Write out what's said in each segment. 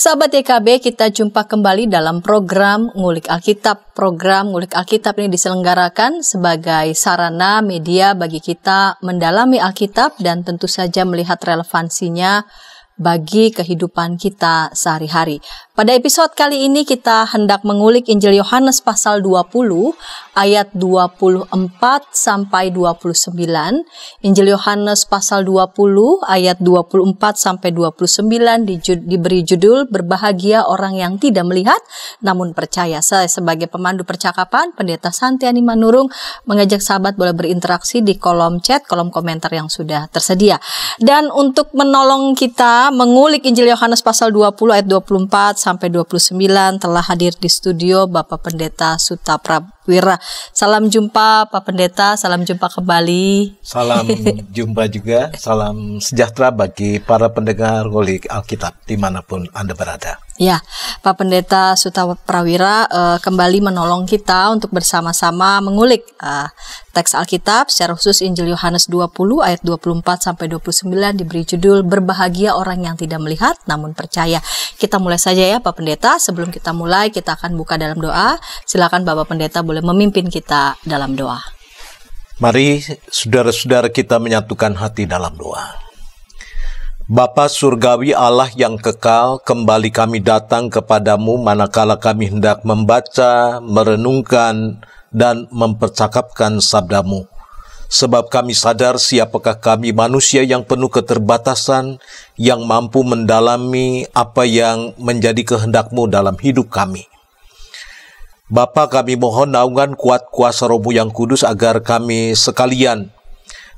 Sahabat YKB, kita jumpa kembali dalam program Ngulik Alkitab. Program Ngulik Alkitab ini diselenggarakan sebagai sarana media bagi kita mendalami Alkitab dan tentu saja melihat relevansinya bagi kehidupan kita sehari-hari. Pada episode kali ini kita hendak mengulik Injil Yohanes pasal 20 ayat 24 sampai 29. Injil Yohanes pasal 20 ayat 24 sampai 29 diberi judul Berbahagia Orang Yang Tidak Melihat Namun Percaya. Saya sebagai pemandu percakapan, Pendeta Santiani Manurung, mengajak sahabat boleh berinteraksi di kolom chat, kolom komentar yang sudah tersedia. Dan untuk menolong kita mengulik Injil Yohanes pasal 20 ayat 24 sampai 29 telah hadir di studio Bapak Pendeta Suta Prawira. Salam jumpa Pak Pendeta, salam jumpa kembali. Salam jumpa juga, salam sejahtera bagi para pendengar Ngulik Alkitab dimanapun Anda berada. Ya, Pak Pendeta Suta Prawira kembali menolong kita untuk bersama-sama mengulik teks Alkitab, secara khusus Injil Yohanes 20 ayat 24 sampai 29 diberi judul Berbahagia Orang Yang Tidak Melihat Namun Percaya. Kita mulai saja ya Pak Pendeta. Sebelum kita mulai, kita akan buka dalam doa. Silakan Bapak Pendeta boleh memimpin kita dalam doa. Mari saudara-saudara kita menyatukan hati dalam doa. Bapa Surgawi Allah yang kekal, kembali kami datang kepadamu manakala kami hendak membaca, merenungkan, dan mempercakapkan sabdamu. Sebab kami sadar siapakah kami manusia yang penuh keterbatasan, yang mampu mendalami apa yang menjadi kehendak-Mu dalam hidup kami. Bapa, kami mohon naungan kuat kuasa Roh-Mu yang kudus agar kami sekalian,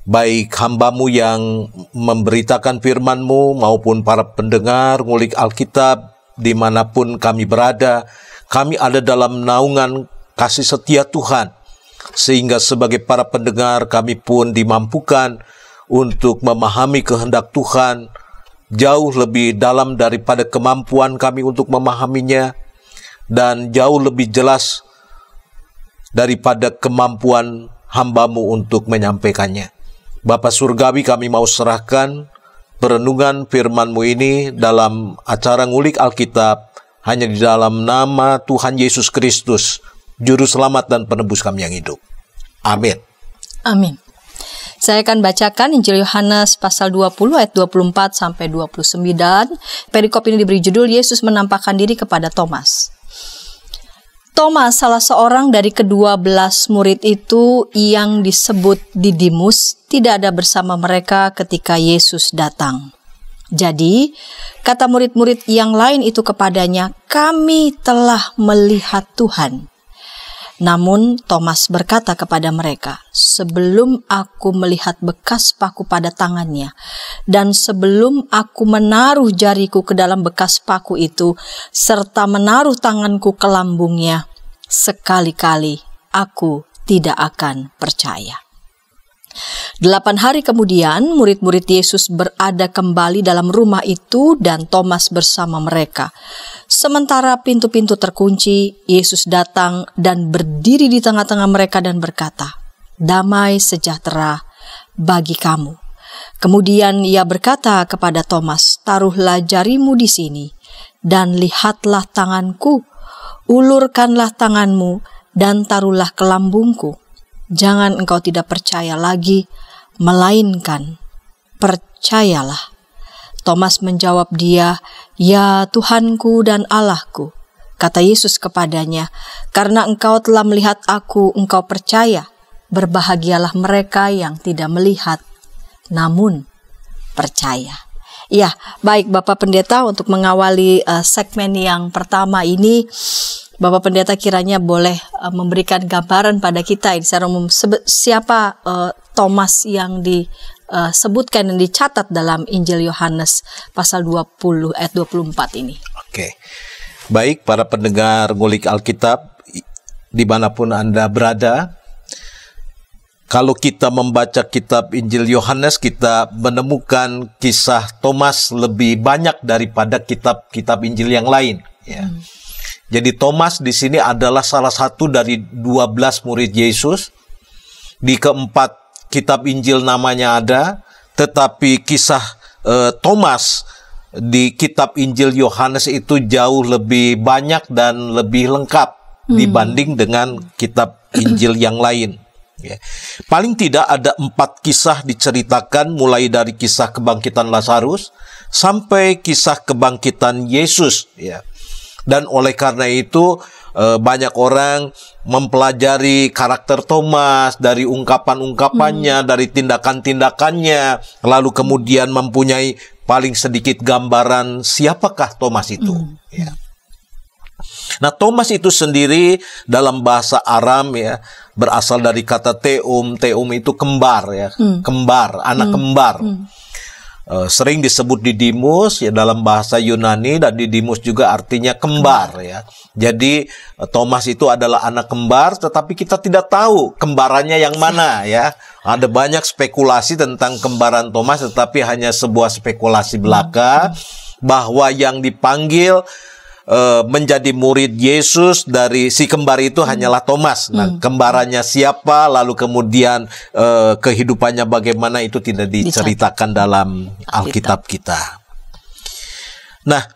baik hamba-Mu yang memberitakan firman-Mu maupun para pendengar Ngulik Alkitab dimanapun kami berada, kami ada dalam naungan kasih setia Tuhan, sehingga sebagai para pendengar kami pun dimampukan untuk memahami kehendak Tuhan jauh lebih dalam daripada kemampuan kami untuk memahaminya, dan jauh lebih jelas daripada kemampuan hamba-Mu untuk menyampaikannya. Bapa Surgawi, kami mau serahkan perenungan firman-Mu ini dalam acara Ngulik Alkitab hanya di dalam nama Tuhan Yesus Kristus, Juru Selamat dan Penebus kami yang hidup. Amin. Amin. Saya akan bacakan Injil Yohanes pasal 20 ayat 24 sampai 29. Perikop ini diberi judul Yesus menampakkan diri kepada Thomas. Thomas, salah seorang dari ke-12 murid itu yang disebut Didimus, tidak ada bersama mereka ketika Yesus datang. Jadi, kata murid-murid yang lain itu kepadanya, "Kami telah melihat Tuhan." Namun Thomas berkata kepada mereka, "Sebelum aku melihat bekas paku pada tangannya, dan sebelum aku menaruh jariku ke dalam bekas paku itu, serta menaruh tanganku ke lambungnya, sekali-kali aku tidak akan percaya." 8 hari kemudian, murid-murid Yesus berada kembali dalam rumah itu dan Thomas bersama mereka. Sementara pintu-pintu terkunci, Yesus datang dan berdiri di tengah-tengah mereka dan berkata, "Damai sejahtera bagi kamu." Kemudian ia berkata kepada Thomas, "Taruhlah jarimu di sini dan lihatlah tanganku, ulurkanlah tanganmu dan taruhlah ke lambungku. Jangan engkau tidak percaya lagi, melainkan percayalah." Thomas menjawab dia, "Ya Tuhanku dan Allahku." Kata Yesus kepadanya, "Karena engkau telah melihat aku, engkau percaya. Berbahagialah mereka yang tidak melihat, namun percaya." Ya, baik Bapak Pendeta, untuk mengawali segmen yang pertama ini, Bapak Pendeta kiranya boleh memberikan gambaran pada kita secara umum siapa Thomas yang disebutkan dan dicatat dalam Injil Yohanes pasal 20 ayat 24 ini. Oke. Baik para pendengar Ngulik Alkitab dimanapun Anda berada, kalau kita membaca kitab Injil Yohanes, kita menemukan kisah Thomas lebih banyak daripada kitab-kitab Injil yang lain. Ya. Jadi Thomas di sini adalah salah satu dari 12 murid Yesus. Di keempat kitab Injil namanya ada, tetapi kisah Thomas di kitab Injil Yohanes itu jauh lebih banyak dan lebih lengkap dibanding dengan kitab Injil yang lain. Ya. Paling tidak ada 4 kisah diceritakan, mulai dari kisah kebangkitan Lazarus sampai kisah kebangkitan Yesus. Ya. Dan oleh karena itu banyak orang mempelajari karakter Thomas dari ungkapan-ungkapannya, dari tindakan-tindakannya, lalu kemudian mempunyai paling sedikit gambaran siapakah Thomas itu. Ya. Nah, Thomas itu sendiri dalam bahasa Aram ya berasal dari kata teum. Teum itu kembar ya, kembar, anak kembar. Sering disebut Didimus ya dalam bahasa Yunani, dan Didimus juga artinya kembar ya. Jadi Thomas itu adalah anak kembar, tetapi kita tidak tahu kembarannya yang mana ya. Ada banyak spekulasi tentang kembaran Thomas, tetapi hanya sebuah spekulasi belaka bahwa yang dipanggil menjadi murid Yesus dari si kembar itu hanyalah Thomas. Nah, kembarannya siapa, lalu kemudian kehidupannya bagaimana, itu tidak diceritakan dalam Alkitab kita. Nah,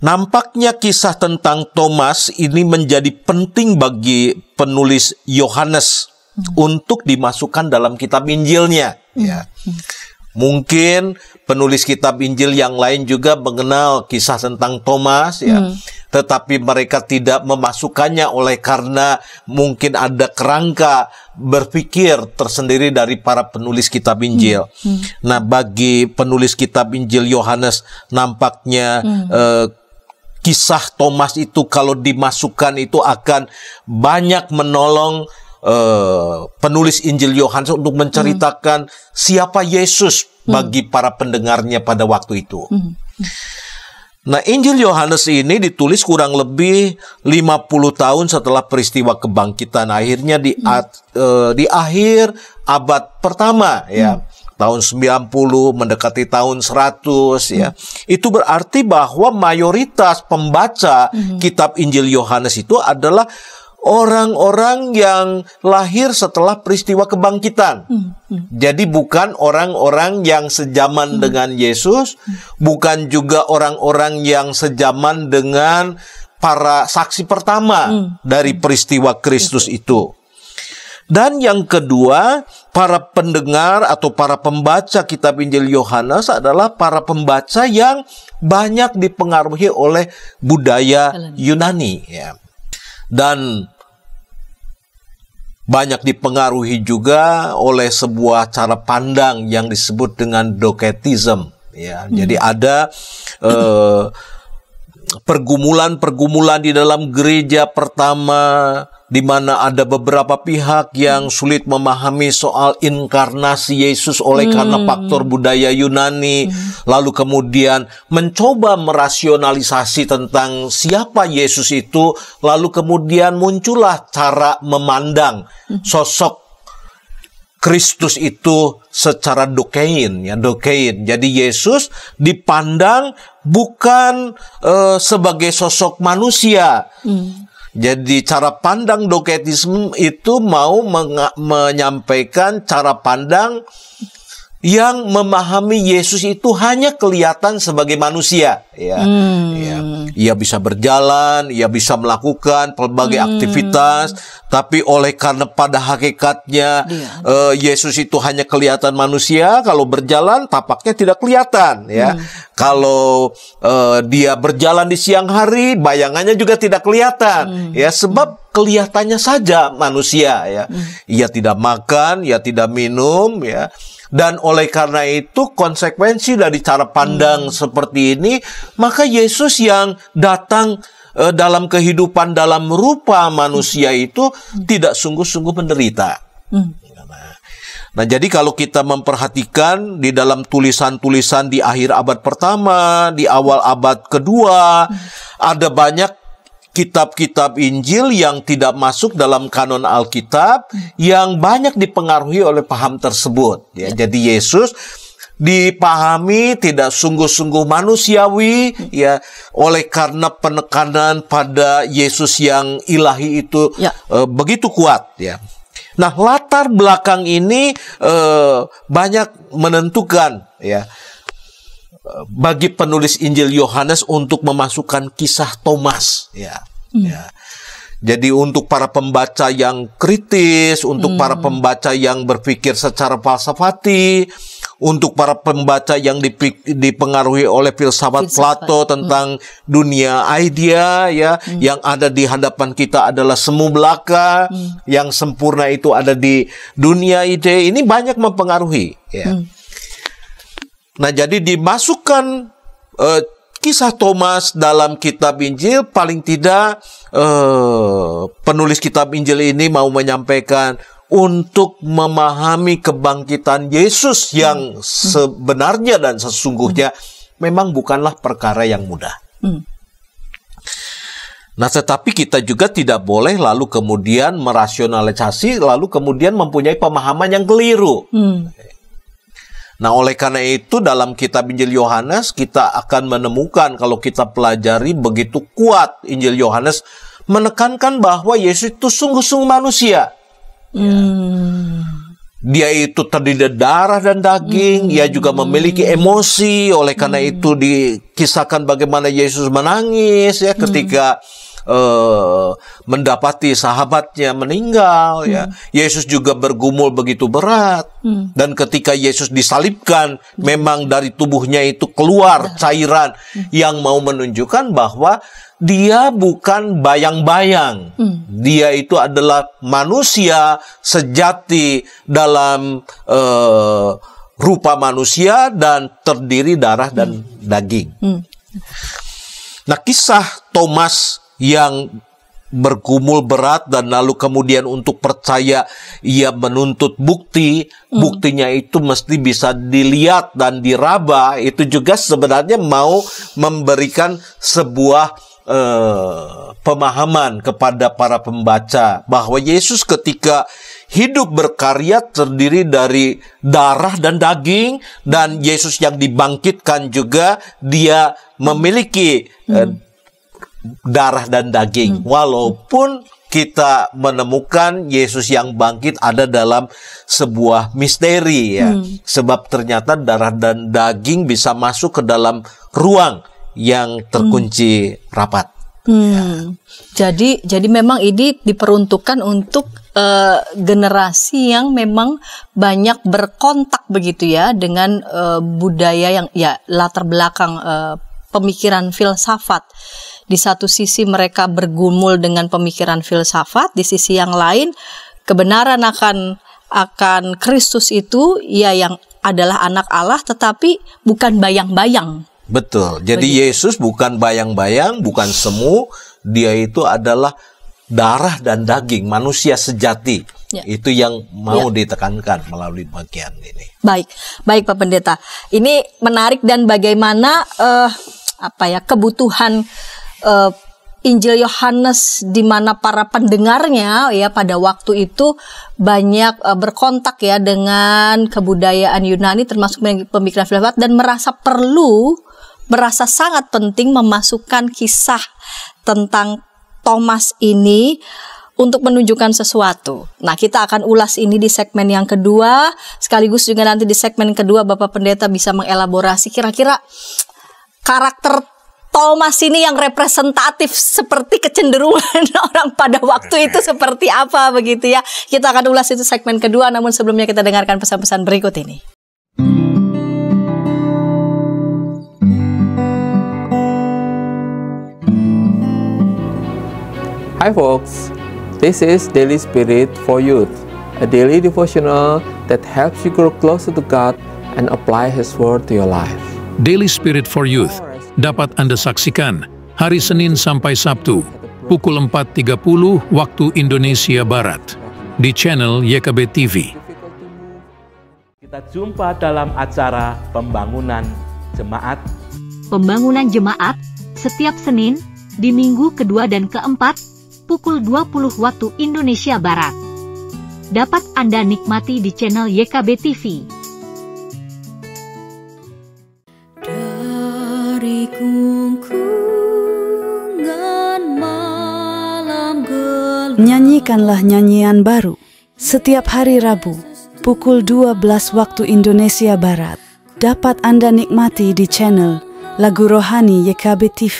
nampaknya kisah tentang Thomas ini menjadi penting bagi penulis Yohanes untuk dimasukkan dalam kitab Injilnya. Ya. Mungkin penulis kitab Injil yang lain juga mengenal kisah tentang Thomas ya, tetapi mereka tidak memasukkannya oleh karena mungkin ada kerangka berpikir tersendiri dari para penulis kitab Injil. Nah, bagi penulis kitab Injil Yohanes nampaknya kisah Thomas itu kalau dimasukkan itu akan banyak menolong penulis Injil Yohanes untuk menceritakan siapa Yesus bagi para pendengarnya pada waktu itu. Nah, Injil Yohanes ini ditulis kurang lebih 50 tahun setelah peristiwa kebangkitan. Akhirnya di akhir abad pertama ya. Tahun 90 mendekati tahun 100 ya. Itu berarti bahwa mayoritas pembaca kitab Injil Yohanes itu adalah orang-orang yang lahir setelah peristiwa kebangkitan. Jadi bukan orang-orang yang sejaman dengan Yesus, bukan juga orang-orang yang sejaman dengan para saksi pertama dari peristiwa Kristus itu. Dan yang kedua, para pendengar atau para pembaca kitab Injil Yohanes adalah para pembaca yang banyak dipengaruhi oleh budaya Yunani ya. Dan banyak dipengaruhi juga oleh sebuah cara pandang yang disebut dengan Docetism ya. Jadi ada pergumulan-pergumulan di dalam gereja pertama, di mana ada beberapa pihak yang sulit memahami soal inkarnasi Yesus oleh karena faktor budaya Yunani, lalu kemudian mencoba merasionalisasi tentang siapa Yesus itu, lalu kemudian muncullah cara memandang sosok Kristus itu secara dokein ya, dokein. Jadi Yesus dipandang bukan sebagai sosok manusia. Jadi cara pandang Docetisme itu mau menyampaikan cara pandang yang memahami Yesus itu hanya kelihatan sebagai manusia ya. Ia bisa berjalan, ia bisa melakukan berbagai aktivitas, tapi oleh karena pada hakikatnya Yesus itu hanya kelihatan manusia, kalau berjalan tapaknya tidak kelihatan ya. Kalau dia berjalan di siang hari, bayangannya juga tidak kelihatan ya, sebab kelihatannya saja manusia ya. Ia tidak makan, ia tidak minum ya. Dan oleh karena itu konsekuensi dari cara pandang seperti ini, maka Yesus yang datang dalam kehidupan dalam rupa manusia itu tidak sungguh-sungguh menderita. Nah, jadi kalau kita memperhatikan di dalam tulisan-tulisan di akhir abad pertama, di awal abad kedua, ada banyak kitab-kitab Injil yang tidak masuk dalam kanon Alkitab, yang banyak dipengaruhi oleh paham tersebut. Ya, jadi Yesus dipahami tidak sungguh-sungguh manusiawi, ya, oleh karena penekanan pada Yesus yang ilahi itu begitu kuat. Ya. Nah, latar belakang ini banyak menentukan, ya. bagi penulis Injil Yohanes untuk memasukkan kisah Thomas, ya. Jadi untuk para pembaca yang kritis, untuk para pembaca yang berpikir secara falsafati, untuk para pembaca yang dipengaruhi oleh filsafat Plato tentang dunia idea, ya, yang ada di hadapan kita adalah semu belaka, yang sempurna itu ada di dunia ide. Ini banyak mempengaruhi, ya. Nah, jadi dimasukkan kisah Thomas dalam kitab Injil, paling tidak penulis kitab Injil ini mau menyampaikan untuk memahami kebangkitan Yesus yang sebenarnya dan sesungguhnya memang bukanlah perkara yang mudah. Nah, tetapi kita juga tidak boleh lalu kemudian merasionalisasi, lalu kemudian mempunyai pemahaman yang keliru. Nah, oleh karena itu dalam kitab Injil Yohanes kita akan menemukan, kalau kita pelajari begitu kuat, Injil Yohanes menekankan bahwa Yesus itu sungguh-sungguh manusia. Dia itu terdiri dari darah dan daging. Ia juga memiliki emosi. Oleh karena itu dikisahkan bagaimana Yesus menangis, ya, ketika mendapati sahabatnya meninggal, ya. Yesus juga bergumul begitu berat. Dan ketika Yesus disalibkan, memang dari tubuhnya itu keluar cairan yang mau menunjukkan bahwa dia bukan bayang-bayang. Dia itu adalah manusia sejati dalam rupa manusia dan terdiri darah dan daging. Nah, kisah Thomas yang bergumul berat dan lalu kemudian untuk percaya ia menuntut bukti, buktinya itu mesti bisa dilihat dan diraba, itu juga sebenarnya mau memberikan sebuah pemahaman kepada para pembaca bahwa Yesus ketika hidup berkarya terdiri dari darah dan daging, dan Yesus yang dibangkitkan juga dia memiliki darah dan daging. Walaupun kita menemukan Yesus yang bangkit ada dalam sebuah misteri, ya. Sebab ternyata darah dan daging bisa masuk ke dalam ruang yang terkunci rapat. Jadi memang ini diperuntukkan untuk generasi yang memang banyak berkontak begitu, ya, dengan budaya yang, ya, latar belakang pemikiran filsafat. Di satu sisi mereka bergumul dengan pemikiran filsafat, di sisi yang lain kebenaran akan Kristus itu, ya, yang adalah anak Allah tetapi bukan bayang-bayang. Betul. Jadi Yesus bukan bayang-bayang, bukan semu, dia itu adalah darah dan daging, manusia sejati. Ya. Itu yang mau ditekankan melalui bagian ini. Baik Pak Pendeta. Ini menarik, dan bagaimana kebutuhan Injil Yohanes di mana para pendengarnya, ya, pada waktu itu banyak berkontak, ya, dengan kebudayaan Yunani termasuk pemikiran filsafat, dan merasa sangat penting memasukkan kisah tentang Thomas ini untuk menunjukkan sesuatu. Nah, kita akan ulas ini di segmen yang kedua, sekaligus juga nanti di segmen kedua Bapak Pendeta bisa mengelaborasi kira-kira karakter Thomas ini yang representatif seperti kecenderungan orang pada waktu itu seperti apa, begitu, ya. Kita akan ulas itu segmen kedua, namun sebelumnya kita dengarkan pesan-pesan berikut ini. Hi folks, this is Daily Spirit for Youth, a daily devotional that helps you grow closer to God and apply His Word to your life. Daily Spirit for Youth dapat Anda saksikan hari Senin sampai Sabtu, pukul 4.30 waktu Indonesia Barat, di channel YKB TV. Kita jumpa dalam acara Pembangunan Jemaat. Pembangunan Jemaat setiap Senin di minggu kedua dan keempat, pukul 20 waktu Indonesia Barat. Dapat Anda nikmati di channel YKB TV. Dari gungkungan malam gelap, nyanyikanlah nyanyian baru setiap hari Rabu, pukul 12 waktu Indonesia Barat, dapat Anda nikmati di channel Lagu Rohani YKB TV.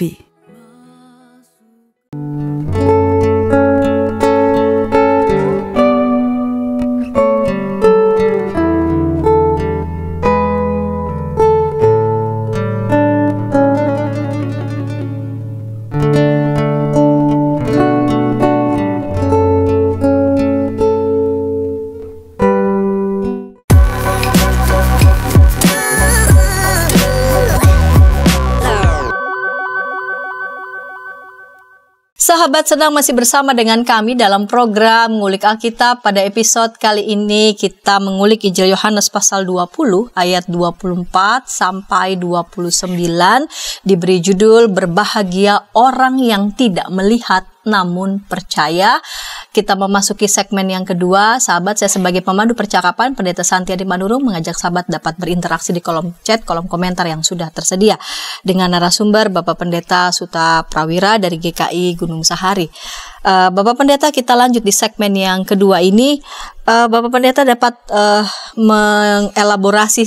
Sahabat sedang masih bersama dengan kami dalam program Ngulik Alkitab. Pada episode kali ini kita mengulik Injil Yohanes pasal 20 ayat 24 sampai 29, diberi judul Berbahagia Orang yang Tidak Melihat Namun Percaya. Kita memasuki segmen yang kedua. Sahabat, saya sebagai pemandu percakapan Pendeta Santiadi Manurung mengajak sahabat dapat berinteraksi di kolom chat, kolom komentar yang sudah tersedia dengan narasumber Bapak Pendeta Suta Prawira dari GKI Gunung Sahari. Bapak Pendeta, kita lanjut di segmen yang kedua ini. Bapak Pendeta dapat mengelaborasi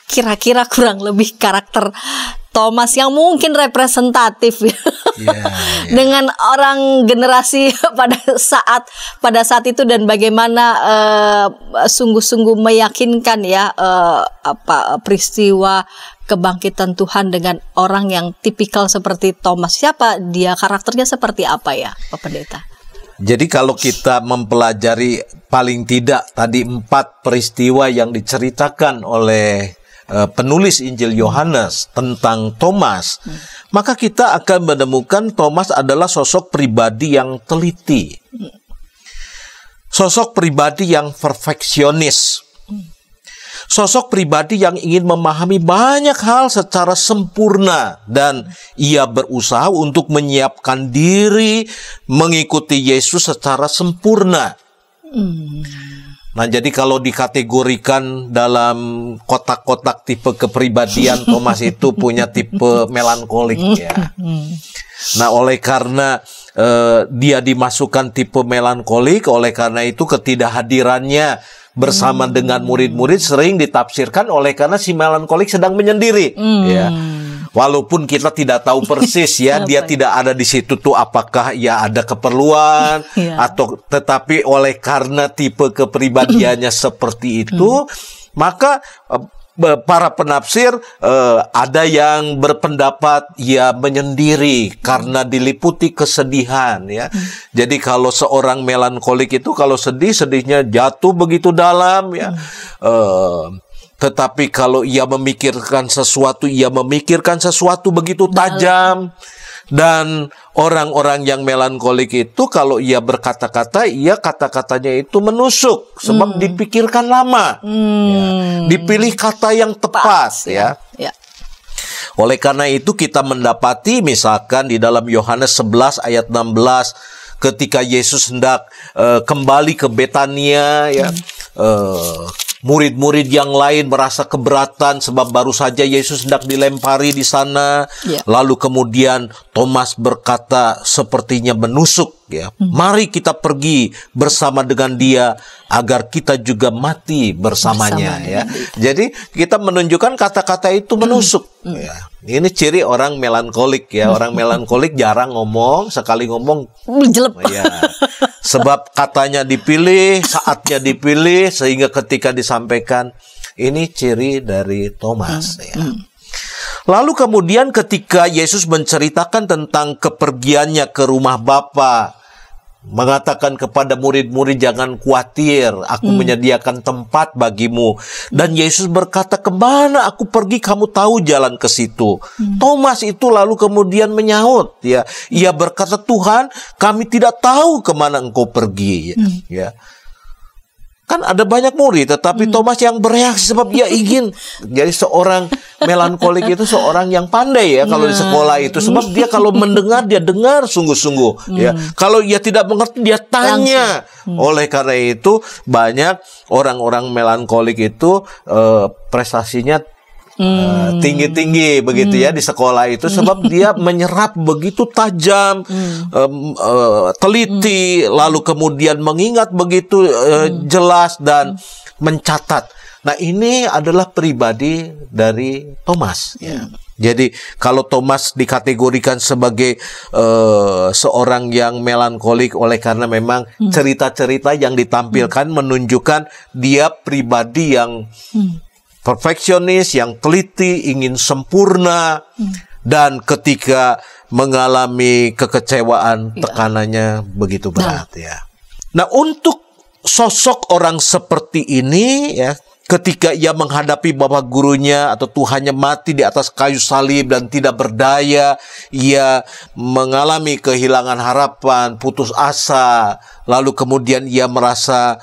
kira-kira kurang lebih karakter Thomas yang mungkin representatif dengan orang generasi pada saat itu, dan bagaimana sungguh-sungguh meyakinkan peristiwa kebangkitan Tuhan dengan orang yang tipikal seperti Thomas. Siapa dia, karakternya seperti apa ya, Pak Pendeta? Jadi kalau kita mempelajari paling tidak tadi 4 peristiwa yang diceritakan oleh penulis Injil Yohanes tentang Thomas, maka kita akan menemukan Thomas adalah sosok pribadi yang teliti, sosok pribadi yang perfeksionis, sosok pribadi yang ingin memahami banyak hal secara sempurna, dan ia berusaha untuk menyiapkan diri mengikuti Yesus secara sempurna. Nah, jadi kalau dikategorikan dalam kotak-kotak tipe kepribadian, Thomas itu punya tipe melankolik ya. Nah, oleh karena dia dimasukkan tipe melankolik, oleh karena itu ketidakhadirannya bersama dengan murid-murid sering ditafsirkan oleh karena si melankolik sedang menyendiri ya. Walaupun kita tidak tahu persis ya, dia tidak ada di situ tuh apakah ya ada keperluan atau, tetapi oleh karena tipe kepribadiannya seperti itu, maka para penafsir ada yang berpendapat ya menyendiri karena diliputi kesedihan ya. Jadi kalau seorang melankolik itu kalau sedih, sedihnya jatuh begitu dalam ya. Tetapi kalau ia memikirkan sesuatu begitu tajam. Dan orang-orang yang melankolik itu kalau ia berkata-kata, kata-katanya itu menusuk sebab dipikirkan lama, dipilih kata yang tepat ya. Oleh karena itu kita mendapati misalkan di dalam Yohanes 11 ayat 16, ketika Yesus hendak kembali ke Betania ya, murid-murid yang lain merasa keberatan sebab baru saja Yesus hendak dilempari di sana. Lalu kemudian Thomas berkata sepertinya menusuk ya. Mari kita pergi bersama dengan dia agar kita juga mati bersamanya ya. Jadi kita menunjukkan kata-kata itu menusuk ya. Ini ciri orang melankolik ya. Orang melankolik jarang ngomong, sekali ngomong ya. Sebab katanya dipilih, saatnya dipilih, sehingga ketika disampaikan, ini ciri dari Thomas ya. Lalu kemudian ketika Yesus menceritakan tentang kepergiannya ke rumah Bapa, mengatakan kepada murid-murid, jangan khawatir, aku menyediakan tempat bagimu. Dan Yesus berkata, kemana aku pergi kamu tahu jalan ke situ. Thomas itu lalu kemudian menyaut ya, ia berkata, Tuhan, kami tidak tahu kemana engkau pergi ya. Kan ada banyak murid, tetapi Thomas yang bereaksi sebab dia ingin. Jadi seorang melankolik itu seorang yang pandai ya kalau di sekolah itu. Sebab dia kalau mendengar, dia dengar sungguh-sungguh. Ya. Kalau ia tidak mengerti, dia tanya. Oleh karena itu banyak orang-orang melankolik itu prestasinya tinggi-tinggi begitu ya di sekolah itu, sebab dia menyerap begitu tajam, teliti, lalu kemudian mengingat begitu jelas dan mencatat. Nah, ini adalah pribadi dari Thomas. Ya. Jadi kalau Thomas dikategorikan sebagai seorang yang melankolik oleh karena memang cerita-cerita yang ditampilkan menunjukkan dia pribadi yang perfeksionis, yang teliti, ingin sempurna, dan ketika mengalami kekecewaan, tekanannya begitu berat. Ya. Nah, untuk sosok orang seperti ini, ya, ketika ia menghadapi bapak gurunya atau Tuhannya mati di atas kayu salib dan tidak berdaya, ia mengalami kehilangan harapan, putus asa, lalu kemudian ia merasa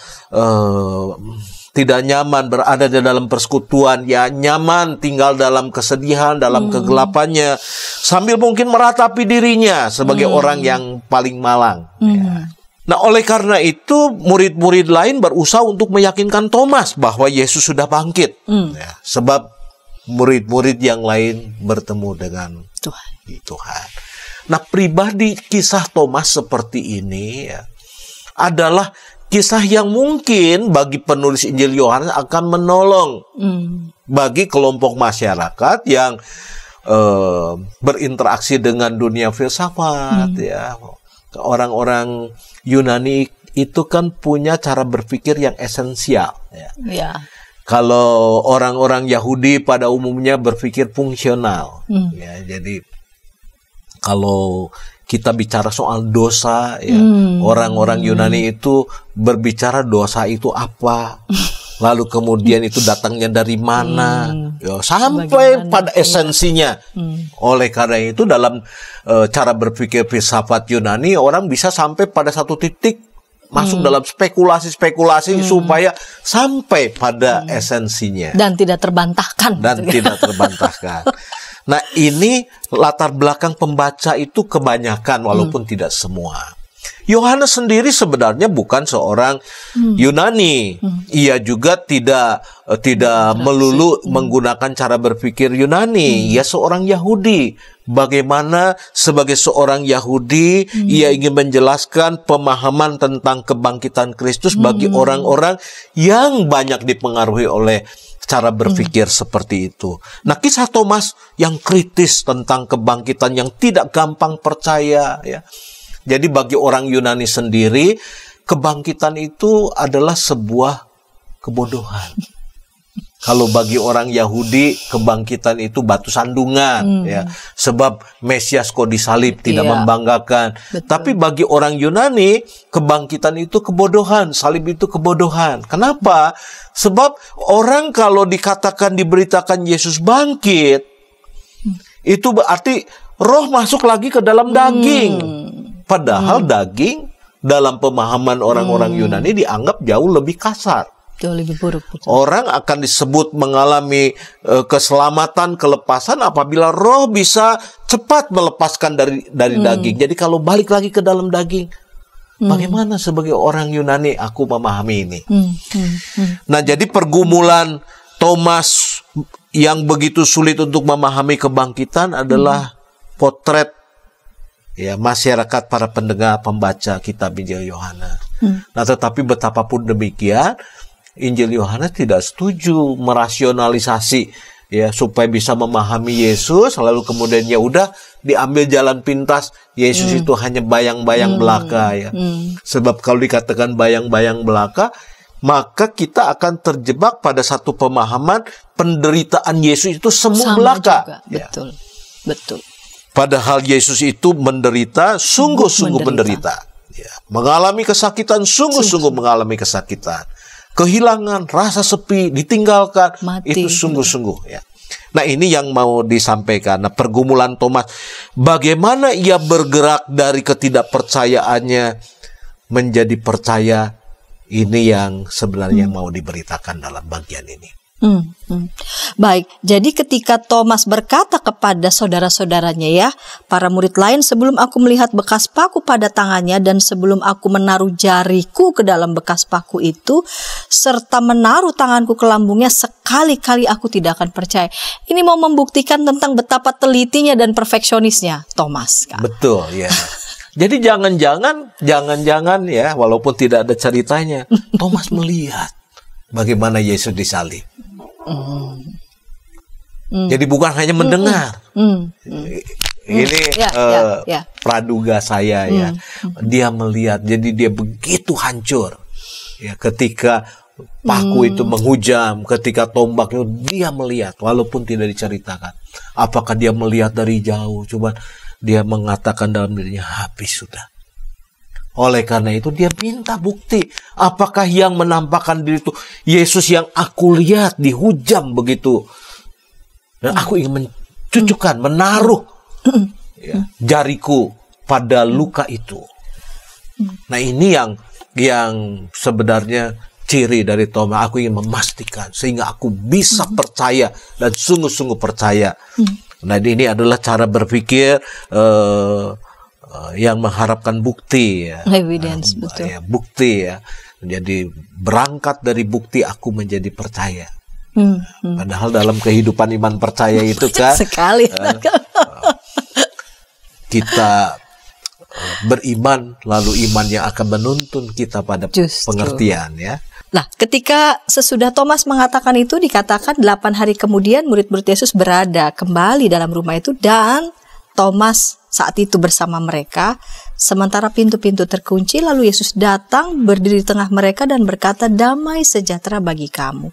tidak nyaman berada di dalam persekutuan, ya nyaman tinggal dalam kesedihan, dalam kegelapannya, sambil mungkin meratapi dirinya sebagai orang yang paling malang. Ya. Nah, oleh karena itu murid-murid lain berusaha untuk meyakinkan Thomas bahwa Yesus sudah bangkit. Ya, sebab murid-murid yang lain bertemu dengan Tuhan. Nah, pribadi kisah Thomas seperti ini ya, adalah kisah yang mungkin bagi penulis Injil Yohanes akan menolong bagi kelompok masyarakat yang berinteraksi dengan dunia filsafat. Ya. Orang-orang Yunani itu kan punya cara berpikir yang esensial. Ya. Kalau orang-orang Yahudi pada umumnya berpikir fungsional. Ya, jadi kalau kita bicara soal dosa, ya, orang-orang Yunani itu berbicara dosa itu apa, lalu kemudian itu datangnya dari mana, ya, sampai pada esensinya. Oleh karena itu dalam cara berpikir filsafat Yunani, orang bisa sampai pada satu titik masuk dalam spekulasi-spekulasi supaya sampai pada esensinya. Dan tidak terbantahkan. Nah, ini latar belakang pembaca itu kebanyakan walaupun tidak semua. Yohanes sendiri sebenarnya bukan seorang Yunani. Ia juga tidak melulu menggunakan cara berpikir Yunani. Ia seorang Yahudi. Bagaimana sebagai seorang Yahudi ia ingin menjelaskan pemahaman tentang kebangkitan Kristus bagi orang-orang yang banyak dipengaruhi oleh cara berpikir seperti itu. Nah, kisah Thomas yang kritis tentang kebangkitan, yang tidak gampang percaya, ya. Jadi bagi orang Yunani sendiri, kebangkitan itu adalah sebuah kebodohan. Kalau bagi orang Yahudi, kebangkitan itu batu sandungan, ya. Sebab Mesias kok disalib tidak membanggakan. Betul. Tapi bagi orang Yunani, kebangkitan itu kebodohan, salib itu kebodohan. Kenapa? Sebab orang kalau diberitakan Yesus bangkit, itu berarti roh masuk lagi ke dalam daging. Padahal daging dalam pemahaman orang-orang Yunani dianggap jauh lebih kasar. Jauh lebih buruk. Betul. Orang akan disebut mengalami keselamatan, kelepasan apabila roh bisa cepat melepaskan dari daging. Jadi kalau balik lagi ke dalam daging, bagaimana sebagai orang Yunani aku memahami ini? Nah, jadi pergumulan Thomas yang begitu sulit untuk memahami kebangkitan adalah potret, ya, masyarakat para pendengar pembaca kitab Injil Yohanes. Nah, tetapi betapapun demikian, Injil Yohanes tidak setuju merasionalisasi, ya, supaya bisa memahami Yesus, lalu kemudian ya udah diambil jalan pintas, Yesus itu hanya bayang-bayang belaka, ya. Sebab kalau dikatakan bayang-bayang belaka, maka kita akan terjebak pada satu pemahaman penderitaan Yesus itu semu belaka. Ya. Betul. Padahal Yesus itu menderita, sungguh-sungguh menderita. Ya, mengalami kesakitan, sungguh-sungguh mengalami kesakitan. Kehilangan, rasa sepi, ditinggalkan, mati, itu sungguh-sungguh. Ya. Nah, ini yang mau disampaikan. Nah, pergumulan Thomas, bagaimana ia bergerak dari ketidakpercayaannya menjadi percaya, ini yang sebenarnya mau diberitakan dalam bagian ini. Baik, jadi ketika Thomas berkata kepada saudara-saudaranya, ya, para murid lain, sebelum aku melihat bekas paku pada tangannya dan sebelum aku menaruh jariku ke dalam bekas paku itu serta menaruh tanganku ke lambungnya, sekali-kali aku tidak akan percaya. Ini mau membuktikan tentang betapa telitinya dan perfeksionisnya Thomas, Kak. Betul, ya. Jadi jangan-jangan ya, walaupun tidak ada ceritanya, Thomas melihat bagaimana Yesus disalib. Jadi bukan hanya mendengar. Ini praduga saya ya. Dia melihat, jadi dia begitu hancur. Ya, ketika paku itu menghujam, ketika tombaknya, dia melihat walaupun tidak diceritakan. Apakah dia melihat dari jauh? Coba dia mengatakan dalam dirinya, habis sudah. Oleh karena itu dia minta bukti. Apakah yang menampakkan diri itu Yesus yang aku lihat dihujam begitu? Dan aku ingin mencucukkan, menaruh jariku pada luka itu. Nah, ini yang sebenarnya ciri dari Thomas. Aku ingin memastikan sehingga aku bisa percaya dan sungguh-sungguh percaya. Nah, ini adalah cara berpikir yang mengharapkan bukti ya. Evidence, betul. Ya, bukti ya. Jadi berangkat dari bukti aku menjadi percaya. Padahal dalam kehidupan iman percaya itu kan sekali kita beriman, lalu iman yang akan menuntun kita pada pengertian ya. Nah, ketika sesudah Thomas mengatakan itu, dikatakan 8 hari kemudian murid-murid Yesus berada kembali dalam rumah itu, dan Thomas saat itu bersama mereka, sementara pintu-pintu terkunci. Lalu Yesus datang, berdiri di tengah mereka dan berkata, damai sejahtera bagi kamu.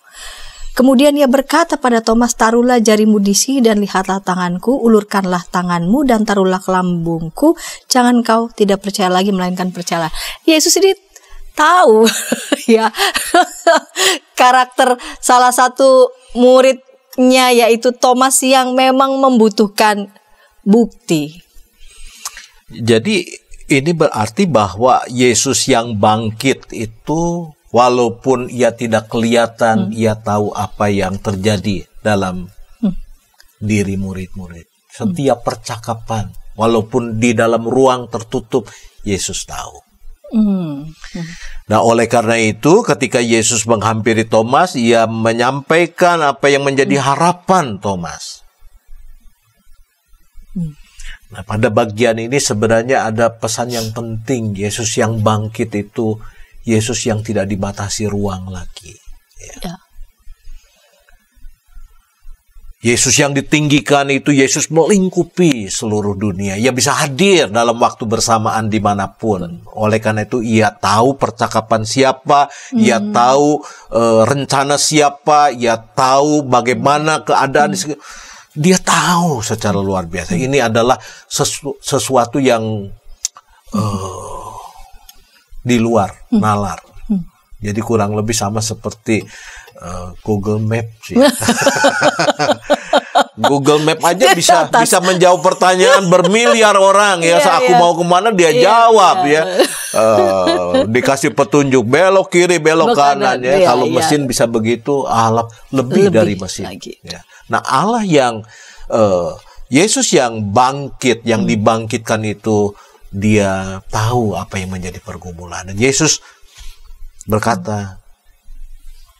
Kemudian ia berkata pada Thomas, taruhlah jarimu di sini dan lihatlah tanganku, ulurkanlah tanganmu dan taruhlah ke lambungku. Jangan kau tidak percaya lagi, melainkan percayalah. Yesus ini tahu ya karakter salah satu muridnya, yaitu Thomas, yang memang membutuhkan bukti. Jadi ini berarti bahwa Yesus yang bangkit itu, walaupun ia tidak kelihatan, ia tahu apa yang terjadi dalam diri murid-murid. Setiap percakapan, walaupun di dalam ruang tertutup, Yesus tahu. Nah, oleh karena itu, ketika Yesus menghampiri Thomas, ia menyampaikan apa yang menjadi harapan Thomas. Nah, pada bagian ini sebenarnya ada pesan yang penting. Yesus yang bangkit itu Yesus yang tidak dibatasi ruang lagi. Ya. Yesus yang ditinggikan itu Yesus melingkupi seluruh dunia. Ia bisa hadir dalam waktu bersamaan dimanapun. Oleh karena itu ia tahu percakapan siapa, ia tahu rencana siapa, ia tahu bagaimana keadaan. Dia tahu secara luar biasa. Ini adalah sesuatu yang di luar nalar. Jadi kurang lebih sama seperti Google Maps ya. Google Map aja bisa menjawab pertanyaan bermiliar orang ya. Aku mau kemana dia jawab ya. Dikasih petunjuk belok kiri, belok kanan ya. Kalau mesin bisa begitu, Allah lebih dari mesin. Ya. Nah, Allah yang Yesus yang bangkit, yang dibangkitkan itu, dia tahu apa yang menjadi pergumulan. Dan Yesus berkata,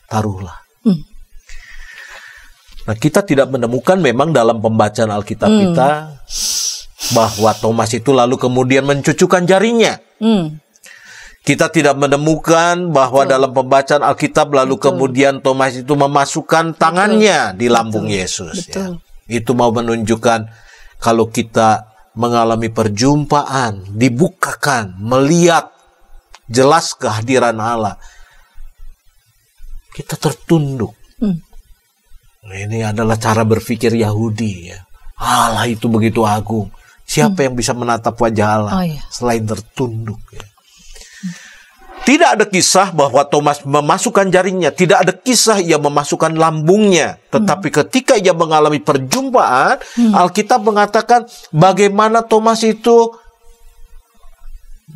taruhlah. Nah, kita tidak menemukan memang dalam pembacaan Alkitab kita bahwa Thomas itu lalu kemudian mencucukkan jarinya. Kita tidak menemukan bahwa dalam pembacaan Alkitab lalu kemudian Thomas itu memasukkan tangannya di lambung Yesus. Ya. Itu mau menunjukkan kalau kita mengalami perjumpaan, dibukakan, melihat jelas kehadiran Allah, kita tertunduk. Nah, ini adalah cara berpikir Yahudi ya. Allah itu begitu agung. Siapa yang bisa menatap wajah Allah selain tertunduk ya. Tidak ada kisah bahwa Thomas memasukkan jarinya, tidak ada kisah ia memasukkan lambungnya. Tetapi ketika ia mengalami perjumpaan, Alkitab mengatakan bagaimana Thomas itu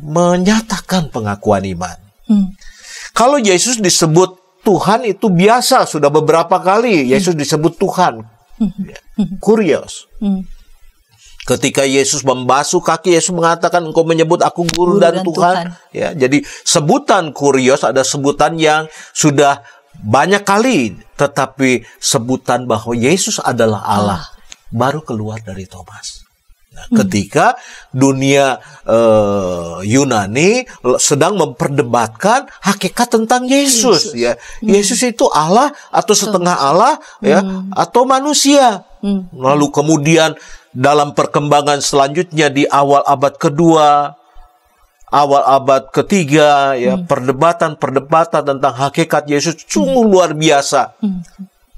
menyatakan pengakuan iman. Kalau Yesus disebut Tuhan itu biasa, sudah beberapa kali Yesus disebut Tuhan. Kurios. Ketika Yesus membasuh kaki, Yesus mengatakan, engkau menyebut aku guru dan Tuhan. Ya, jadi sebutan kurios ada sebutan yang sudah banyak kali, tetapi sebutan bahwa Yesus adalah Allah baru keluar dari Thomas. Nah, ketika dunia Yunani sedang memperdebatkan hakikat tentang Yesus, ya. Yesus itu Allah atau setengah Allah, ya, atau manusia. Lalu kemudian dalam perkembangan selanjutnya di awal abad kedua, awal abad ketiga, ya, perdebatan tentang hakikat Yesus sungguh luar biasa.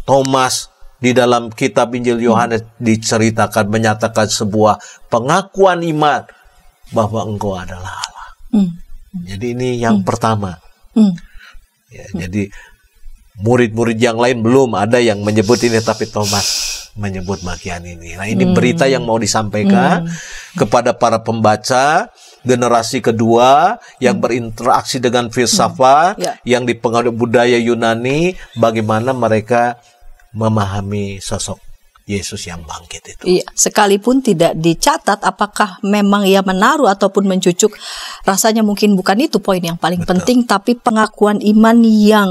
Thomas di dalam kitab Injil Yohanes diceritakan, menyatakan sebuah pengakuan iman bahwa engkau adalah Allah. Jadi ini yang pertama. Ya, jadi murid-murid yang lain belum ada yang menyebut ini, tapi Thomas menyebut bagian ini. Nah, ini berita yang mau disampaikan kepada para pembaca generasi kedua yang berinteraksi dengan filsafat, yang dipengaruhi budaya Yunani, bagaimana mereka memahami sosok Yesus yang bangkit itu. Iya, sekalipun tidak dicatat apakah memang ia menaruh ataupun mencucuk, rasanya mungkin bukan itu poin yang paling penting, tapi pengakuan iman yang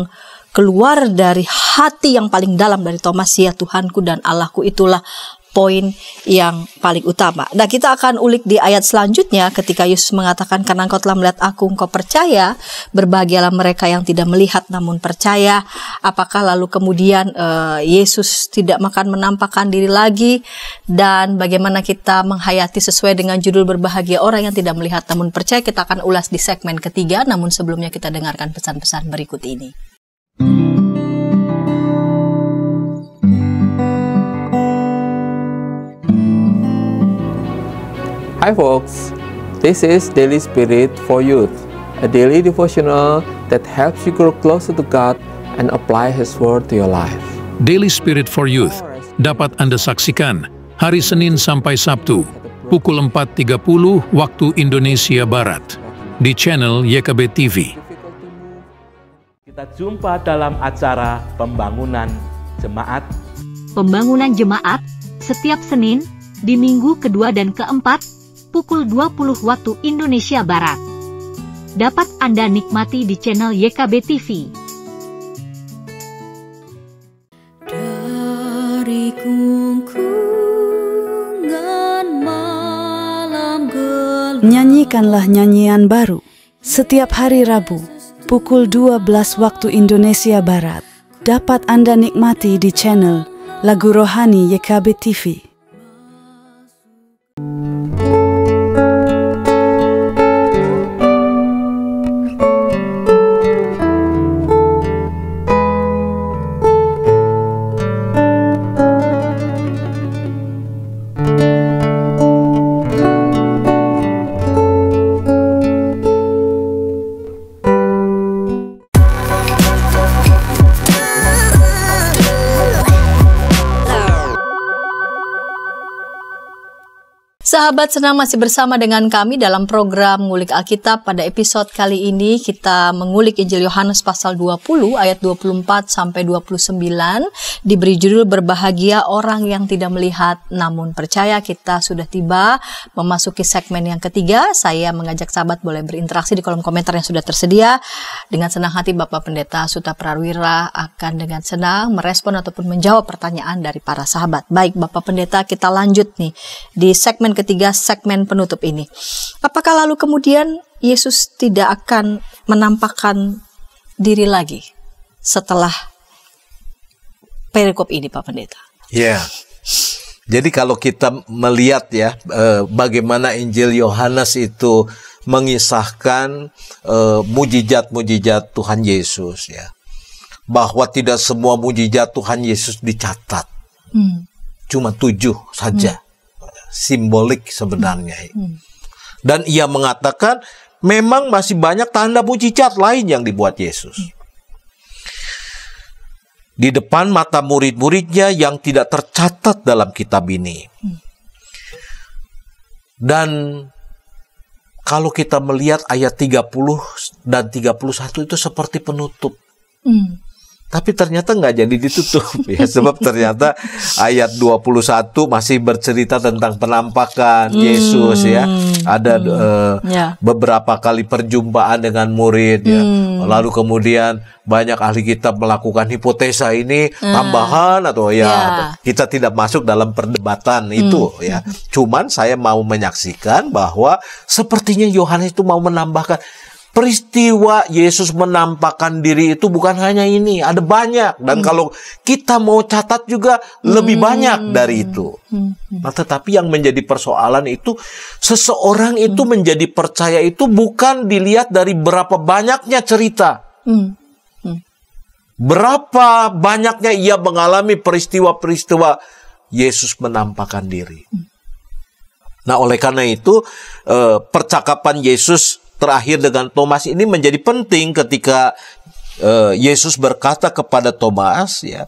keluar dari hati yang paling dalam dari Thomas, ya Tuhanku dan Allahku, itulah poin yang paling utama. Nah, kita akan ulik di ayat selanjutnya ketika Yesus mengatakan, karena engkau telah melihat aku, engkau percaya, berbahagialah mereka yang tidak melihat namun percaya. Apakah lalu kemudian Yesus tidak akan menampakkan diri lagi, dan bagaimana kita menghayati sesuai dengan judul berbahagia orang yang tidak melihat namun percaya? Kita akan ulas di segmen ketiga, namun sebelumnya kita dengarkan pesan-pesan berikut ini. Hi folks, this is Daily Spirit for Youth, a daily devotional that helps you grow closer to God and apply His Word to your life. Daily Spirit for Youth dapat Anda saksikan hari Senin sampai Sabtu, pukul 4.30 waktu Indonesia Barat, di channel YKB TV. Kita jumpa dalam acara Pembangunan Jemaat. Pembangunan Jemaat setiap Senin di minggu kedua dan keempat pukul 20 waktu Indonesia Barat. Dapat Anda nikmati di channel YKB TV. Dari gungkungan malam gelap, Nyanyikanlah nyanyian baru setiap hari Rabu pukul 12 waktu Indonesia Barat. Dapat Anda nikmati di channel Lagu Rohani YKB TV. Sahabat senang masih bersama dengan kami dalam program Ngulik Alkitab. Pada episode kali ini kita mengulik Injil Yohanes pasal 20 ayat 24 sampai 29, diberi judul berbahagia orang yang tidak melihat namun percaya. Kita sudah tiba memasuki segmen yang ketiga. Saya mengajak sahabat boleh berinteraksi di kolom komentar yang sudah tersedia. Dengan senang hati Bapak Pendeta Suta Prawira akan dengan senang merespon ataupun menjawab pertanyaan dari para sahabat. Baik Bapak Pendeta, kita lanjut nih di segmen ketiga, segmen penutup ini. Apakah lalu kemudian Yesus tidak akan menampakkan diri lagi setelah perikop ini, Pak Pendeta? Ya, jadi kalau kita melihat ya bagaimana Injil Yohanes itu mengisahkan mujizat-mujizat Tuhan Yesus, ya, bahwa tidak semua mujizat Tuhan Yesus dicatat, cuma 7 saja. Simbolik sebenarnya. Dan ia mengatakan memang masih banyak tanda mujizat lain yang dibuat Yesus di depan mata murid-muridnya yang tidak tercatat dalam kitab ini. Dan kalau kita melihat ayat 30 dan 31 itu seperti penutup. Tapi ternyata nggak jadi ditutup ya, sebab ternyata ayat 21 masih bercerita tentang penampakan Yesus ya. Ada beberapa kali perjumpaan dengan murid ya. Lalu kemudian banyak ahli kitab melakukan hipotesa ini tambahan atau ya kita tidak masuk dalam perdebatan itu ya. Cuman saya mau menyaksikan bahwa sepertinya Yohanes itu mau menambahkan peristiwa Yesus menampakkan diri itu bukan hanya ini, ada banyak. Dan kalau kita mau catat juga lebih banyak dari itu. Nah, tetapi yang menjadi persoalan itu, seseorang itu menjadi percaya itu bukan dilihat dari berapa banyaknya cerita. Berapa banyaknya ia mengalami peristiwa-peristiwa Yesus menampakkan diri. Nah, oleh karena itu, percakapan Yesus terakhir dengan Thomas ini menjadi penting ketika Yesus berkata kepada Thomas, ya,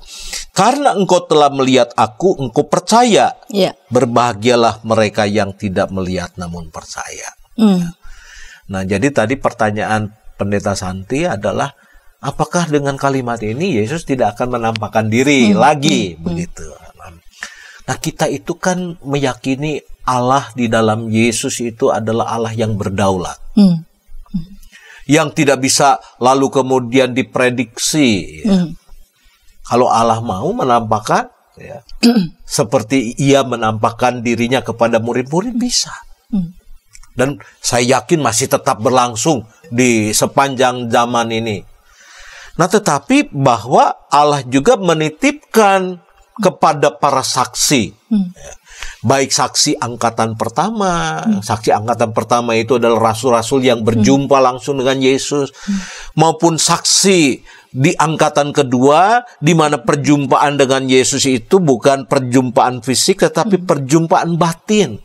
karena engkau telah melihat aku, engkau percaya. Berbahagialah mereka yang tidak melihat namun percaya. Nah, jadi tadi pertanyaan Pendeta Santi adalah, apakah dengan kalimat ini Yesus tidak akan menampakkan diri lagi, begitu? Nah, kita itu kan meyakini Allah di dalam Yesus itu adalah Allah yang berdaulat. Yang tidak bisa lalu kemudian diprediksi. Ya. Kalau Allah mau menampakkan, ya, seperti ia menampakkan dirinya kepada murid-murid, bisa. Dan saya yakin masih tetap berlangsung di sepanjang zaman ini. Nah, tetapi bahwa Allah juga menitipkan kepada para saksi, baik saksi angkatan pertama, saksi angkatan pertama itu adalah rasul-rasul yang berjumpa langsung dengan Yesus, maupun saksi di angkatan kedua, di mana perjumpaan dengan Yesus itu bukan perjumpaan fisik, tetapi perjumpaan batin.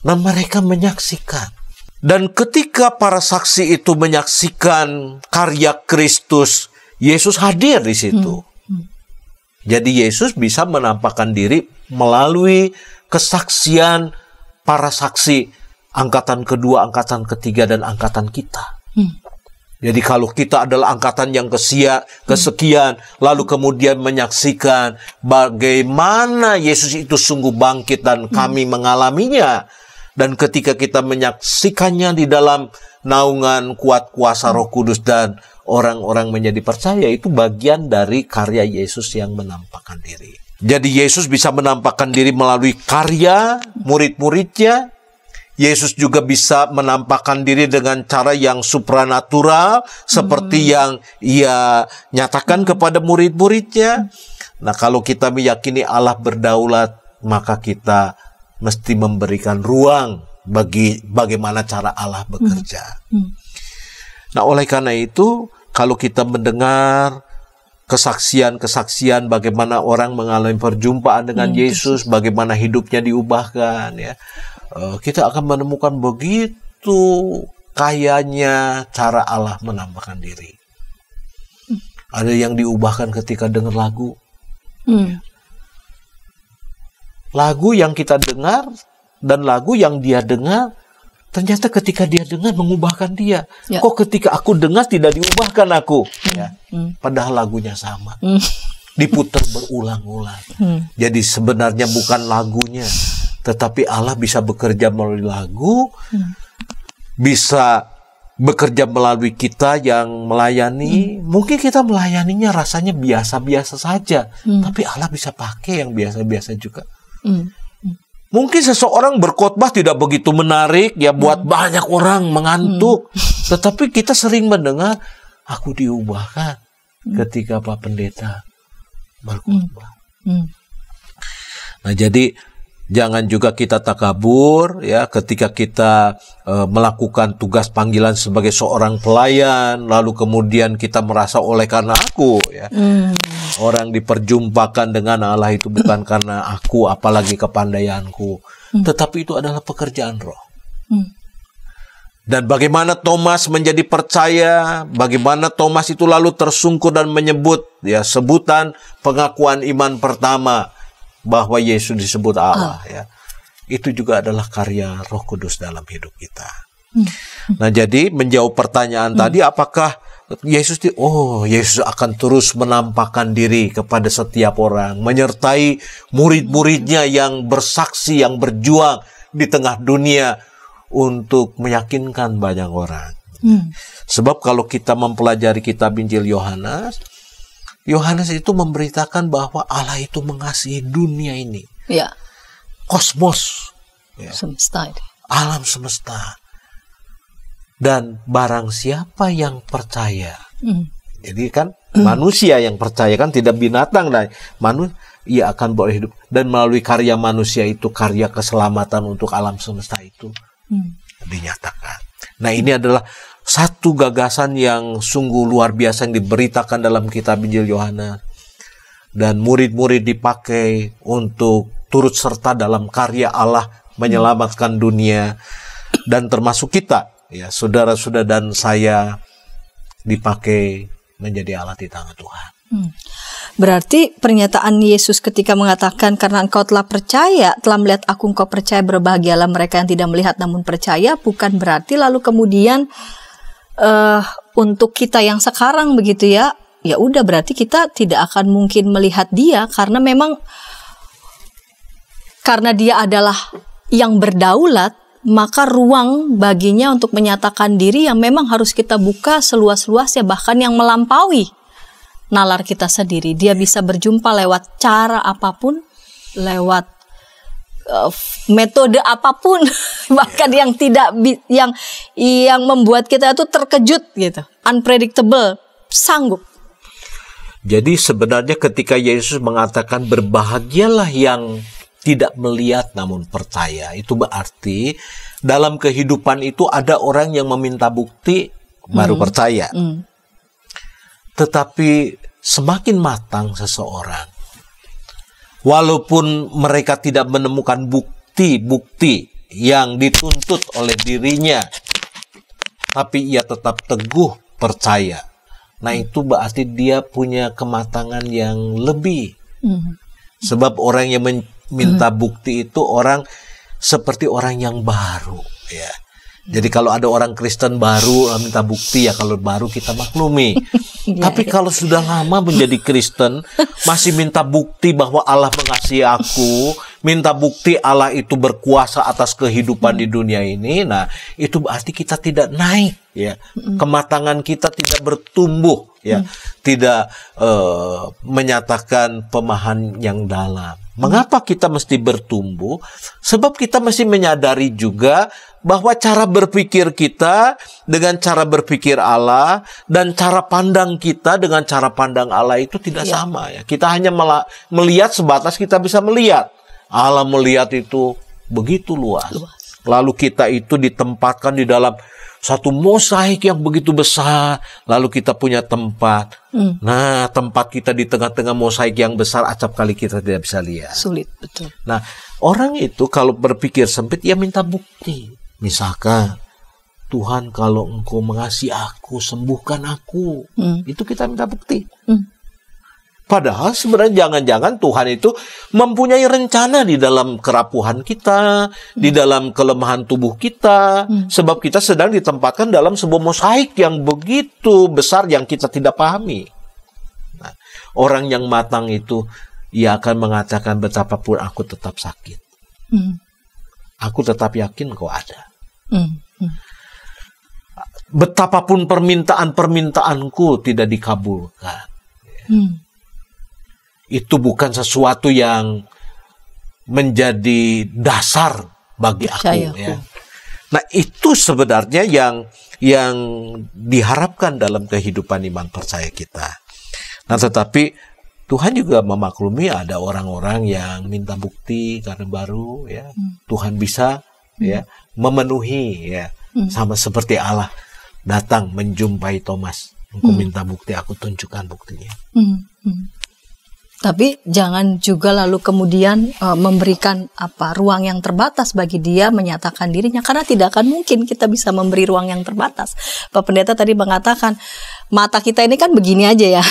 Nah, mereka menyaksikan. Dan ketika para saksi itu menyaksikan karya Kristus, Yesus hadir di situ. Jadi Yesus bisa menampakkan diri melalui kesaksian para saksi angkatan kedua, angkatan ketiga, dan angkatan kita. Jadi kalau kita adalah angkatan yang kesekian, lalu kemudian menyaksikan bagaimana Yesus itu sungguh bangkit dan kami mengalaminya. Dan ketika kita menyaksikannya di dalam naungan kuat kuasa Roh Kudus dan orang-orang menjadi percaya, itu bagian dari karya Yesus yang menampakkan diri. Jadi Yesus bisa menampakkan diri melalui karya murid-muridnya. Yesus juga bisa menampakkan diri dengan cara yang supranatural, seperti yang ia nyatakan kepada murid-muridnya. Nah, kalau kita meyakini Allah berdaulat, maka kita mesti memberikan ruang bagi bagaimana cara Allah bekerja. Nah, oleh karena itu, kalau kita mendengar kesaksian-kesaksian bagaimana orang mengalami perjumpaan dengan Yesus, bagaimana hidupnya diubahkan, ya, kita akan menemukan begitu kayanya cara Allah menampakkan diri. Ada yang diubahkan ketika dengar lagu. Lagu yang kita dengar dan lagu yang dia dengar, ternyata ketika dia dengar mengubahkan dia. Kok ketika aku dengar tidak diubahkan aku? Ya. Padahal lagunya sama. Diputar berulang-ulang. Jadi sebenarnya bukan lagunya, tetapi Allah bisa bekerja melalui lagu, bisa bekerja melalui kita yang melayani. Mungkin kita melayaninya rasanya biasa-biasa saja, tapi Allah bisa pakai yang biasa-biasa juga. Mungkin seseorang berkhotbah tidak begitu menarik, ya, buat banyak orang mengantuk. Tetapi kita sering mendengar, aku diubahkan ketika Pak Pendeta berkhotbah. Nah, jadi jangan juga kita takabur, ya, ketika kita melakukan tugas panggilan sebagai seorang pelayan, lalu kemudian kita merasa oleh karena aku, ya, orang diperjumpakan dengan Allah itu bukan karena aku, apalagi kepandaianku, tetapi itu adalah pekerjaan Roh. Dan bagaimana Thomas menjadi percaya, bagaimana Thomas itu lalu tersungkur dan menyebut, ya, sebutan pengakuan iman pertama bahwa Yesus disebut Allah, ya. Itu juga adalah karya Roh Kudus dalam hidup kita. Nah, jadi menjawab pertanyaan tadi, apakah Yesus akan terus menampakkan diri kepada setiap orang, menyertai murid-muridnya yang bersaksi, yang berjuang di tengah dunia untuk meyakinkan banyak orang. Sebab kalau kita mempelajari kitab Injil Yohanes, Yohanes itu memberitakan bahwa Allah itu mengasihi dunia ini. Ya. Kosmos. Ya. Semesta. Alam semesta. Dan barang siapa yang percaya. Jadi kan manusia yang percaya, kan tidak binatang. Ia akan boleh hidup. Dan melalui karya manusia itu, karya keselamatan untuk alam semesta itu dinyatakan. Nah, ini adalah satu gagasan yang sungguh luar biasa yang diberitakan dalam kitab Injil Yohanes. Dan murid-murid dipakai untuk turut serta dalam karya Allah menyelamatkan dunia. Dan termasuk kita, ya, saudara-saudara dan saya, dipakai menjadi alat di tangan Tuhan. Berarti pernyataan Yesus ketika mengatakan, karena engkau telah percaya, telah melihat aku, engkau percaya, berbahagialah mereka yang tidak melihat namun percaya, bukan berarti lalu kemudian untuk kita yang sekarang begitu ya, ya udah berarti kita tidak akan mungkin melihat dia, karena memang karena dia adalah yang berdaulat, maka ruang baginya untuk menyatakan diri yang memang harus kita buka seluas-luasnya, bahkan yang melampaui nalar kita sendiri. Dia bisa berjumpa lewat cara apapun, lewat metode apapun, bahkan yang tidak yang membuat kita itu terkejut gitu, unpredictable, sanggup. Jadi sebenarnya ketika Yesus mengatakan berbahagialah yang tidak melihat namun percaya, itu berarti dalam kehidupan itu ada orang yang meminta bukti baru percaya. Tetapi semakin matang seseorang, walaupun mereka tidak menemukan bukti-bukti yang dituntut oleh dirinya, tapi ia tetap teguh percaya. Nah, itu berarti dia punya kematangan yang lebih. Sebab orang yang minta bukti itu orang seperti orang yang baru, ya. Jadi kalau ada orang Kristen baru minta bukti, ya kalau baru kita maklumi. Tapi kalau sudah lama menjadi Kristen, masih minta bukti bahwa Allah mengasihi aku, minta bukti Allah itu berkuasa atas kehidupan di dunia ini, nah itu berarti kita tidak naik, ya. Kematangan kita tidak bertumbuh, ya. Tidak menyatakan pemahaman yang dalam. Mengapa kita mesti bertumbuh? Sebab kita mesti menyadari juga bahwa cara berpikir kita dengan cara berpikir Allah dan cara pandang kita dengan cara pandang Allah itu tidak sama, ya. Kita hanya melihat sebatas kita bisa melihat. Allah melihat itu begitu luas. Lalu kita itu ditempatkan di dalam satu mosaik yang begitu besar, lalu kita punya tempat. Nah, tempat kita di tengah-tengah mosaik yang besar, acap kali kita tidak bisa lihat. Sulit, betul. Nah, orang itu kalau berpikir sempit, ia minta bukti. Misalkan, Tuhan kalau engkau mengasihi aku, sembuhkan aku. Itu kita minta bukti. Padahal sebenarnya jangan-jangan Tuhan itu mempunyai rencana di dalam kerapuhan kita, di dalam kelemahan tubuh kita, sebab kita sedang ditempatkan dalam sebuah mosaik yang begitu besar yang kita tidak pahami. Nah, orang yang matang itu, ia akan mengatakan betapapun aku tetap sakit. Aku tetap yakin kau ada. Betapapun permintaan-permintaanku tidak dikabulkan. Itu bukan sesuatu yang menjadi dasar bagi aku, ya. Nah, itu sebenarnya yang diharapkan dalam kehidupan iman percaya kita. Nah, tetapi Tuhan juga memaklumi ada orang-orang yang minta bukti karena baru, ya. Tuhan bisa, ya, memenuhi, ya, sama seperti Allah datang menjumpai Thomas. Engkau minta bukti, aku tunjukkan buktinya. Tapi jangan juga lalu kemudian memberikan ruang yang terbatas bagi dia menyatakan dirinya, karena tidak akan mungkin kita bisa memberi ruang yang terbatas. Pak Pendeta tadi mengatakan mata kita ini kan begini aja ya.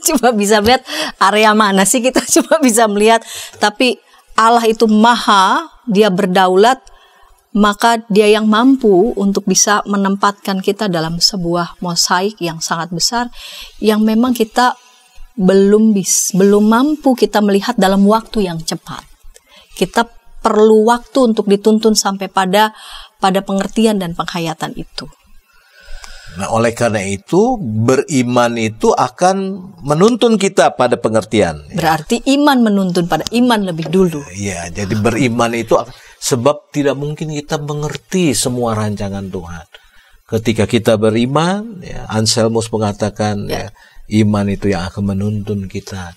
Cuma bisa melihat area mana sih kita cuma bisa melihat, tapi Allah itu maha, dia berdaulat, maka Dia yang mampu untuk bisa menempatkan kita dalam sebuah mosaik yang sangat besar, yang memang kita belum mampu kita melihat dalam waktu yang cepat. Kita perlu waktu untuk dituntun sampai pada pengertian dan penghayatan itu. Nah, oleh karena itu, beriman itu akan menuntun kita pada pengertian. Berarti iman menuntun pada iman lebih dulu. Iya, jadi beriman itu sebab tidak mungkin kita mengerti semua rancangan Tuhan. Ketika kita beriman, ya, Anselmus mengatakan, ya, iman itu yang akan menuntun kita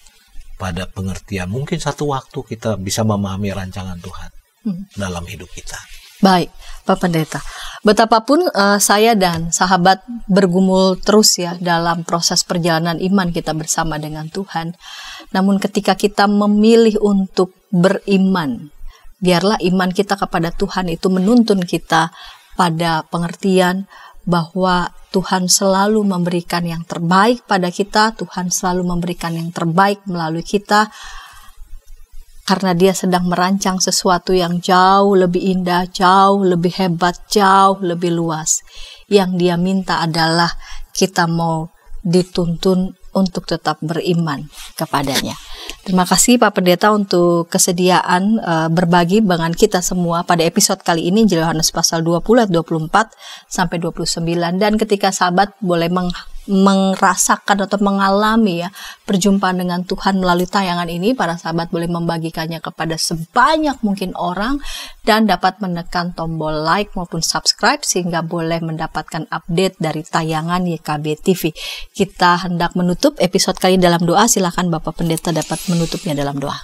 pada pengertian. Mungkin satu waktu kita bisa memahami rancangan Tuhan dalam hidup kita. Baik, Pak Pendeta. Betapapun saya dan sahabat bergumul terus ya dalam proses perjalanan iman kita bersama dengan Tuhan. Namun ketika kita memilih untuk beriman, biarlah iman kita kepada Tuhan itu menuntun kita pada pengertian bahwa Tuhan selalu memberikan yang terbaik pada kita, Tuhan selalu memberikan yang terbaik melalui kita, karena Dia sedang merancang sesuatu yang jauh lebih indah, jauh lebih hebat, jauh lebih luas. Yang Dia minta adalah kita mau dituntun untuk tetap beriman kepadanya. Terima kasih Pak Pendeta untuk kesediaan berbagi dengan kita semua pada episode kali ini, Injil Yohanes pasal 20 ayat 24 sampai 29. Dan ketika sahabat boleh merasakan atau mengalami ya perjumpaan dengan Tuhan melalui tayangan ini, para sahabat boleh membagikannya kepada sebanyak mungkin orang dan dapat menekan tombol like maupun subscribe sehingga boleh mendapatkan update dari tayangan YKB TV. Kita hendak menutup episode kali dalam doa. Silakan Bapak Pendeta dapat menutupnya dalam doa.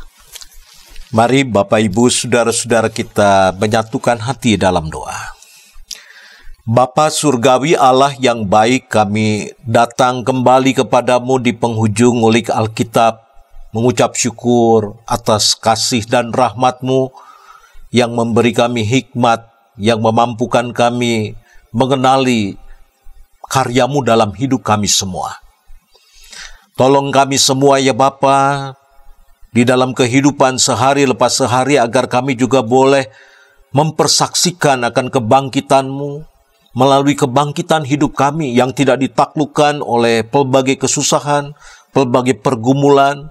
Mari Bapak Ibu saudara-saudara kita menyatukan hati dalam doa. Bapa Surgawi Allah yang baik, kami datang kembali kepadamu di penghujung ngulik Alkitab, mengucap syukur atas kasih dan rahmat-Mu yang memberi kami hikmat, yang memampukan kami mengenali karya-Mu dalam hidup kami semua. Tolong kami semua ya Bapa, di dalam kehidupan sehari lepas sehari, agar kami juga boleh mempersaksikan akan kebangkitan-Mu, melalui kebangkitan hidup kami yang tidak ditaklukkan oleh pelbagai kesusahan, pelbagai pergumulan,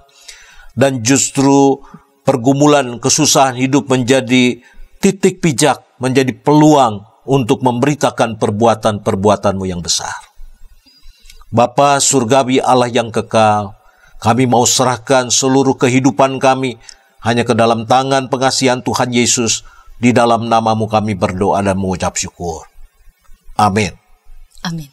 dan justru pergumulan kesusahan hidup menjadi titik pijak, menjadi peluang untuk memberitakan perbuatan-perbuatan-Mu yang besar. Bapa Surgawi Allah yang kekal, kami mau serahkan seluruh kehidupan kami hanya ke dalam tangan pengasihan Tuhan Yesus. Di dalam nama-Mu kami berdoa dan mengucap syukur. Amin. Amin.